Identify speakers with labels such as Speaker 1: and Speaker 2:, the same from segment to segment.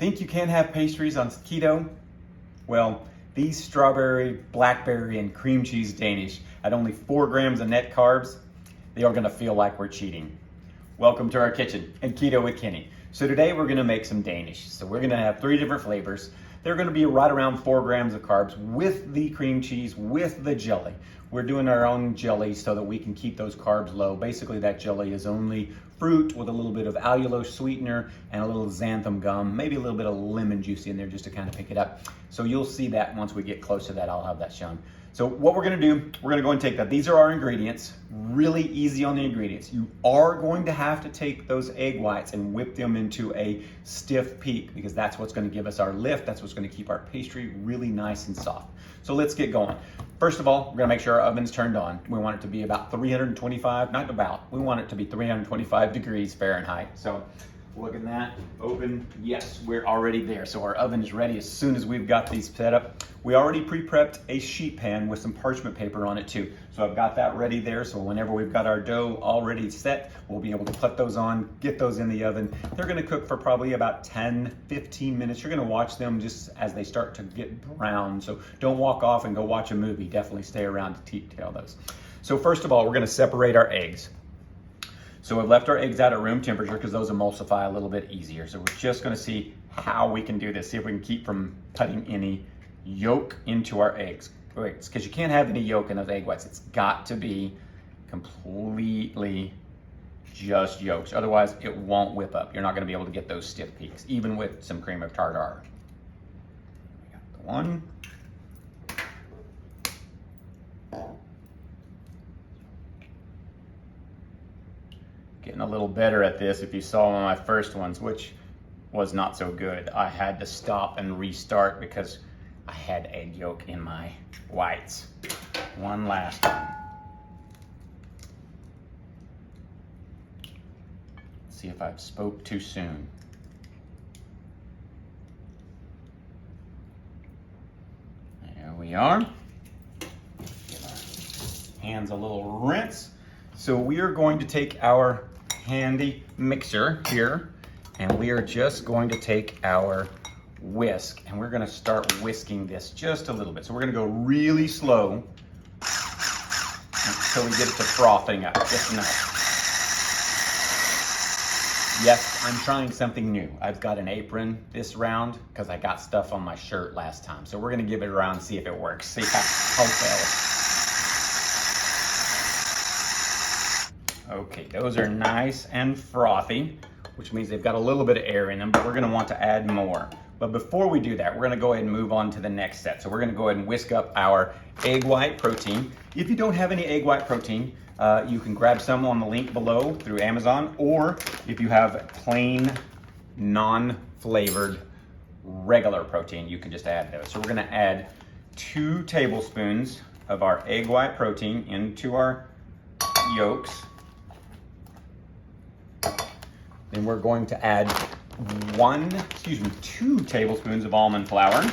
Speaker 1: Think you can't have pastries on keto? Well, these strawberry, blackberry, and cream cheese Danish at only 4 grams of net carbs, they are gonna feel like we're cheating. Welcome to our kitchen and Keto with Kenny. So today we're gonna make some Danish. So we're gonna have 3 different flavors. They're gonna be right around 4 grams of carbs with the cream cheese, with the jelly. We're doing our own jelly so that we can keep those carbs low. Basically that jelly is only fruit with a little bit of allulose sweetener and a little xanthan gum, maybe a little bit of lemon juice in there just to kind of pick it up. So you'll see that once we get close to that, I'll have that shown. So what we're gonna do, we're gonna go and take that. These are our ingredients, really easy on the ingredients. You are going to have to take those egg whites and whip them into a stiff peak because that's what's gonna give us our lift. That's what's gonna keep our pastry really nice and soft. So let's get going. First of all, we're gonna make sure our oven's turned on. We want it to be about 325, not about, we want it to be 325 degrees Fahrenheit. So look at that, open, yes, we're already there. So our oven is ready as soon as we've got these set up. We already pre-prepped a sheet pan with some parchment paper on it too. So I've got that ready there. So whenever we've got our dough already set, we'll be able to put those on, get those in the oven. They're gonna cook for probably about 10, 15 minutes. You're gonna watch them just as they start to get brown. So don't walk off and go watch a movie. Definitely stay around to detail those. So first of all, we're gonna separate our eggs. So we've left our eggs out at room temperature because those emulsify a little bit easier. So we're just gonna see how we can do this. See if we can keep from putting any yolk into our eggs. Because you can't have any yolk in those egg whites. It's got to be completely just yolks. Otherwise it won't whip up. You're not gonna be able to get those stiff peaks, even with some cream of tartar. We got the one. Getting a little better at this. If you saw one of my first ones, which was not so good, I had to stop and restart because I had egg yolk in my whites. One last one. Let's see if I spoke too soon. There we are. Give our hands a little rinse. So we are going to take our handy mixer here and we are just going to take our whisk and we're going to start whisking this just a little bit. So we're going to go really slow until we get it to frothing up just enough. Yes, I'm trying something new. I've got an apron this round because I got stuff on my shirt last time. So we're going to give it a round and see if it works. See how well. Okay, those are nice and frothy, which means they've got a little bit of air in them, but we're gonna want to add more. But before we do that, we're gonna go ahead and move on to the next step. So we're gonna go ahead and whisk up our egg white protein. If you don't have any egg white protein, you can grab some on the link below through Amazon, or if you have plain, non-flavored, regular protein, you can just add those. So we're gonna add 2 tablespoons of our egg white protein into our yolks. Then we're going to add 2 tablespoons of almond flour.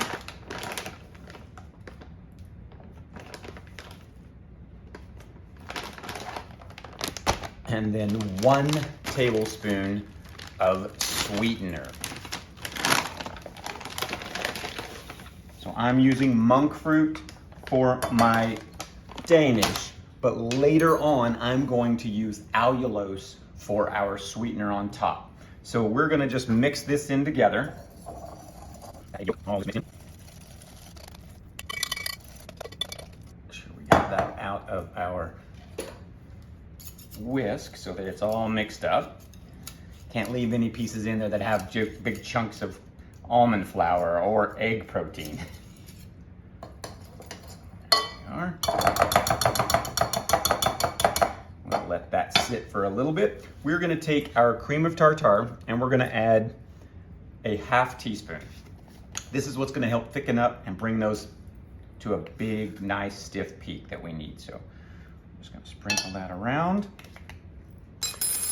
Speaker 1: And then 1 tablespoon of sweetener. So I'm using monk fruit for my Danish, but later on I'm going to use allulose for our sweetener on top. So we're gonna just mix this in together. Make sure we get that out of our whisk so that it's all mixed up. Can't leave any pieces in there that have big chunks of almond flour or egg protein. There we are. Let that sit for a little bit. We're gonna take our cream of tartar and we're gonna add a ½ teaspoon. This is what's gonna help thicken up and bring those to a big, nice, stiff peak that we need. So I'm just gonna sprinkle that around.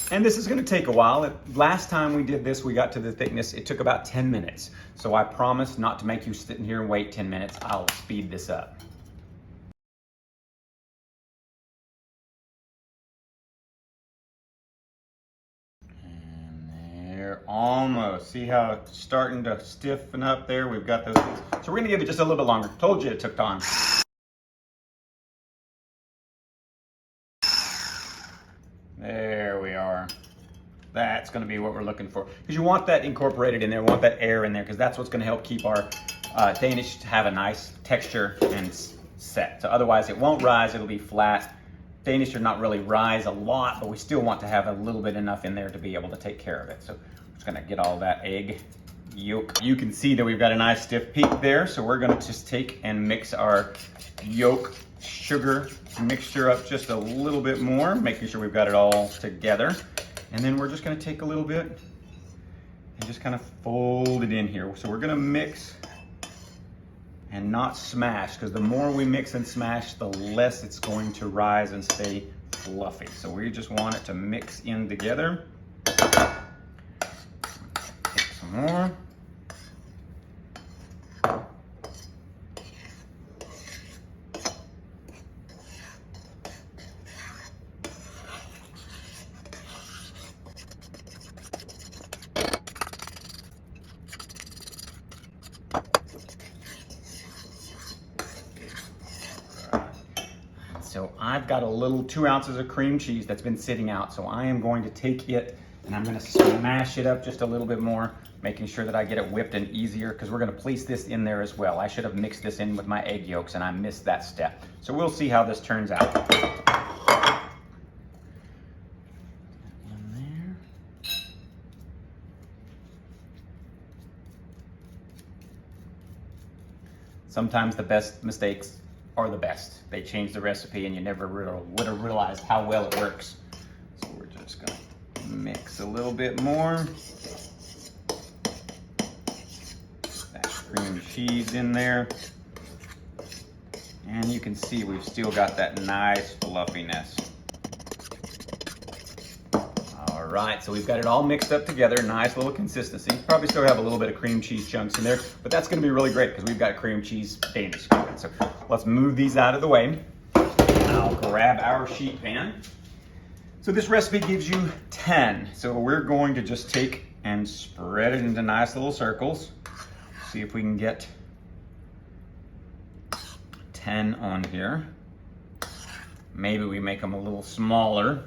Speaker 1: And this is gonna take a while. Last time we did this, we got to the thickness, it took about 10 minutes. So I promise not to make you sit in here and wait 10 minutes. I'll speed this up. We're almost. See how it's starting to stiffen up there? We've got those things. So we're gonna give it just a little bit longer. Told you it took time. There we are. That's gonna be what we're looking for. Because you want that incorporated in there, want that air in there, because that's what's gonna help keep our Danish to have a nice texture and set. So otherwise it won't rise, it'll be flat. Danish should not really rise a lot, but we still want to have a little bit enough in there to be able to take care of it. So I'm just gonna get all that egg yolk. You can see that we've got a nice stiff peak there. So we're gonna just take and mix our yolk sugar mixture up just a little bit more, making sure we've got it all together. And then we're just gonna take a little bit and just kind of fold it in here. So we're gonna mix and not smash, because the more we mix and smash, the less it's going to rise and stay fluffy. So we just want it to mix in together. Take some more. So I've got a little 2 ounces of cream cheese that's been sitting out. So I am going to take it and I'm gonna smash it up just a little bit more, making sure that I get it whipped and easier, because we're gonna place this in there as well. I should have mixed this in with my egg yolks and I missed that step. So we'll see how this turns out. In there. Sometimes the best mistakes are the best. They change the recipe and you never would have realized how well it works. So we're just gonna mix a little bit more. That cream cheese in there. And you can see we've still got that nice fluffiness. All right, so we've got it all mixed up together, nice little consistency. Probably still have a little bit of cream cheese chunks in there, but that's gonna be really great because we've got cream cheese Danish coming. So let's move these out of the way. I'll grab our sheet pan. So this recipe gives you 10. So we're going to just take and spread it into nice little circles. See if we can get 10 on here. Maybe we make them a little smaller.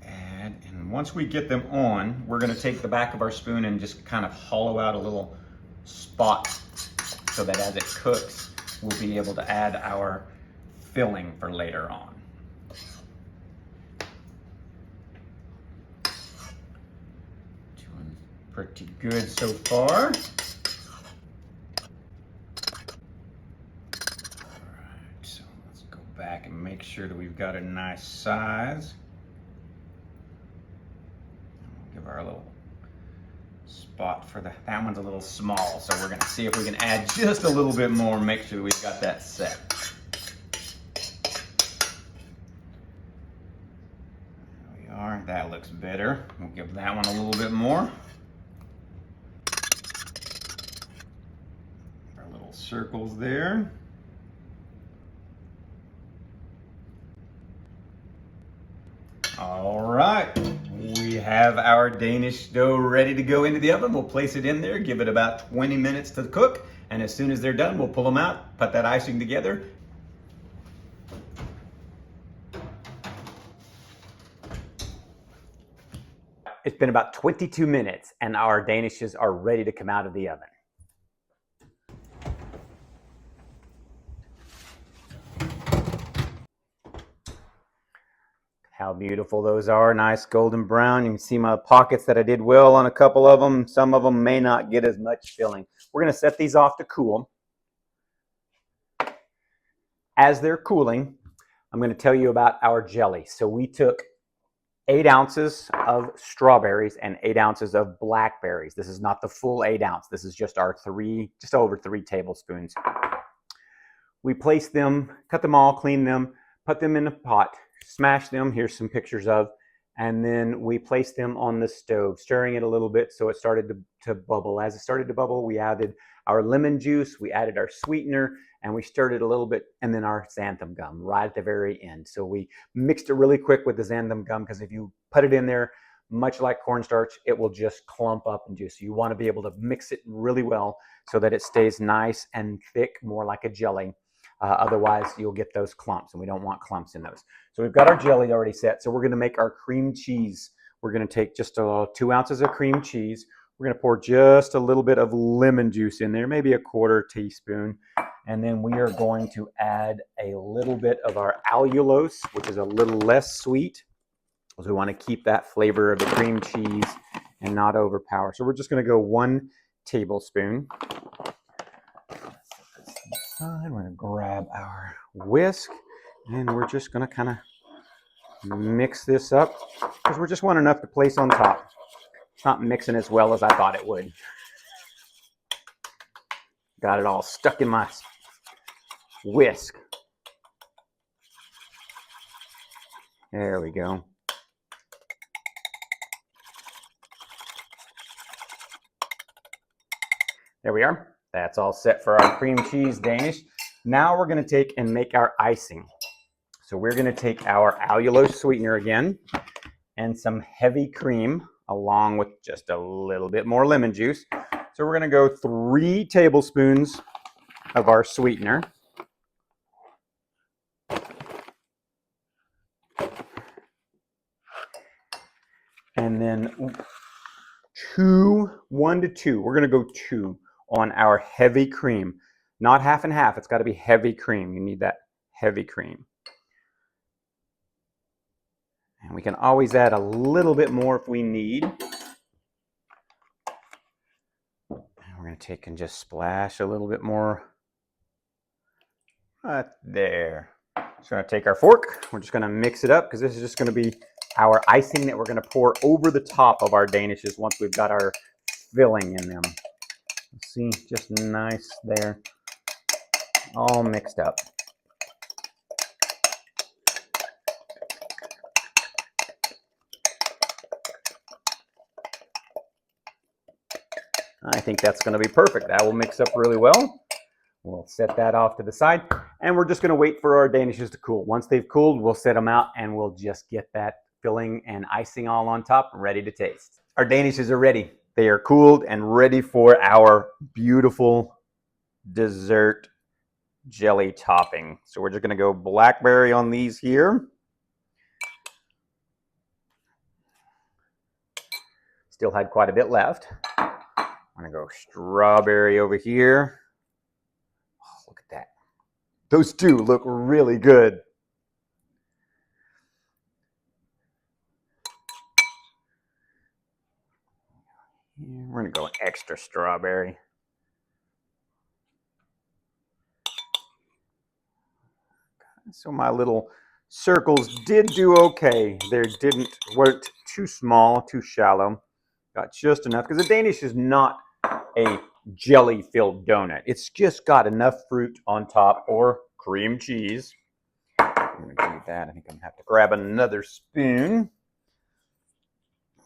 Speaker 1: And once we get them on, we're gonna take the back of our spoon and just kind of hollow out a little spot so that as it cooks, we'll be able to add our filling for later on. Doing pretty good so far. All right, so let's go back and make sure that we've got a nice size. Give our little spot for that one's a little small, so we're gonna see if we can add just a little bit more, make sure we've got that set. There we are, that looks better. We'll give that one a little bit more. Our little circles there. All right. We have our Danish dough ready to go into the oven. We'll place it in there, give it about 20 minutes to cook, and as soon as they're done, we'll pull them out, put that icing together. It's been about 22 minutes and our Danishes are ready to come out of the oven. How beautiful those are, nice golden brown. You can see my pockets that I did well on a couple of them. Some of them may not get as much filling. We're gonna set these off to cool. As they're cooling, I'm gonna tell you about our jelly. So we took 8 ounces of strawberries and 8 ounces of blackberries. This is not the full 8 ounce. This is just our just over 3 tablespoons. We placed them, cut them all, cleaned them, put them in a pot, smash them, here's some pictures of, and then we placed them on the stove, stirring it a little bit so it started to bubble. As it started to bubble, we added our lemon juice, we added our sweetener, and we stirred it a little bit, and then our xanthan gum right at the very end. So we mixed it really quick with the xanthan gum, because if you put it in there much like cornstarch, it will just clump up and juice. You want to be able to mix it really well so that it stays nice and thick, more like a jelly. Otherwise, you'll get those clumps, and we don't want clumps in those. So we've got our jelly already set. So we're going to make our cream cheese. We're going to take just 2 ounces of cream cheese. We're going to pour just a little bit of lemon juice in there, maybe a 1/4 teaspoon. And then we are going to add a little bit of our allulose, which is a little less sweet, because we want to keep that flavor of the cream cheese and not overpower. So we're just going to go 1 tablespoon. We're going to grab our whisk, and we're just going to kind of mix this up, because we just want enough to place on top. It's not mixing as well as I thought it would. Got it all stuck in my whisk. There we go. There we are. That's all set for our cream cheese Danish. Now we're going to take and make our icing. So we're going to take our allulose sweetener again and some heavy cream along with just a little bit more lemon juice. So we're going to go 3 tablespoons of our sweetener. And then 1 to 2. We're going to go 2 on our heavy cream. Not half and half. It's got to be heavy cream. You need that heavy cream. And we can always add a little bit more if we need. And we're going to take and just splash a little bit more right there. Just going to take our fork. We're just going to mix it up, because this is just going to be our icing that we're going to pour over the top of our Danishes once we've got our filling in them. See, just nice there. All mixed up. I think that's going to be perfect. That will mix up really well. We'll set that off to the side, and we're just going to wait for our Danishes to cool. Once they've cooled, we'll set them out, and we'll just get that filling and icing all on top, ready to taste. Our Danishes are ready. They are cooled and ready for our beautiful dessert jelly topping. So we're just going to go blackberry on these here. Still had quite a bit left. I'm going to go strawberry over here. Oh, look at that. Those two look really good. We're going to go extra strawberry. So my little circles did do okay. They weren't too small, too shallow. Got just enough, because the Danish is not a jelly-filled donut. It's just got enough fruit on top, or cream cheese. I'm going to do that. I think I'm going to have to grab another spoon.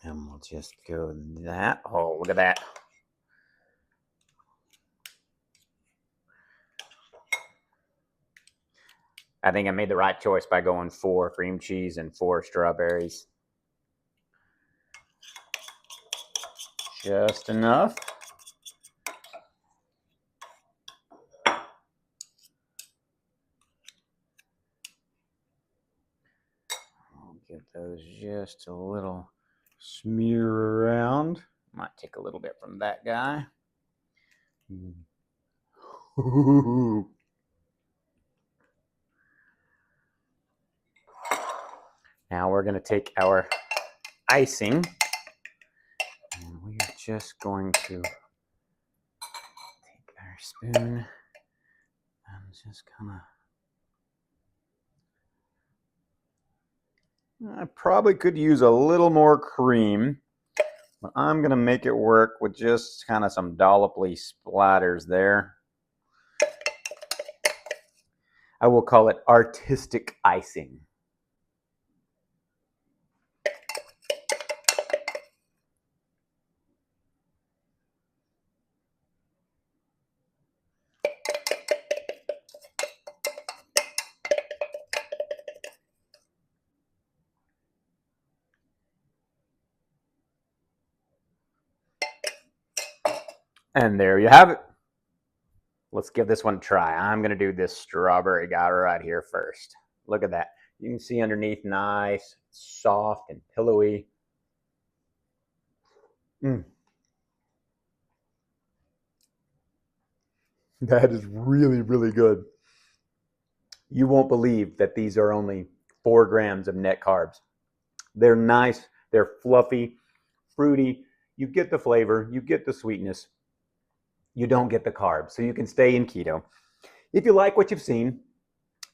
Speaker 1: And we'll just go that. Oh, look at that. I think I made the right choice by going 4 cream cheese and 4 strawberries. Just enough. I'll get those just a little smear around. Might take a little bit from that guy. Now we're going to take our icing, and we are just going to take our spoon and just kind of, I probably could use a little more cream, but I'm going to make it work with just kind of some dolloply splatters there. I will call it artistic icing. And there you have it. Let's give this one a try. I'm going to do this strawberry guy right here first. Look at that. You can see underneath, nice, soft, and pillowy. That is really, really good. You won't believe that these are only 4 grams of net carbs. They're nice, they're fluffy, fruity. You get the flavor, you get the sweetness. You don't get the carbs, so you can stay in keto. If you like what you've seen,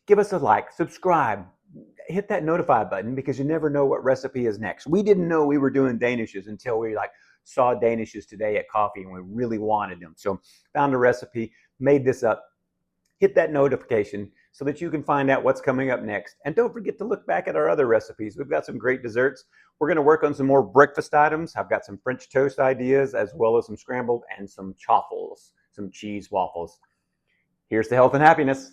Speaker 1: give us a like, subscribe, hit that notify button because you never know what recipe is next. We didn't know we were doing Danishes until we saw Danishes today at coffee and we really wanted them. So found a recipe, made this up. Hit that notification so that you can find out what's coming up next. And don't forget to look back at our other recipes. We've got some great desserts. We're going to work on some more breakfast items. I've got some French toast ideas as well as some scrambled and some chaffles, some cheese waffles. Here's to health and happiness.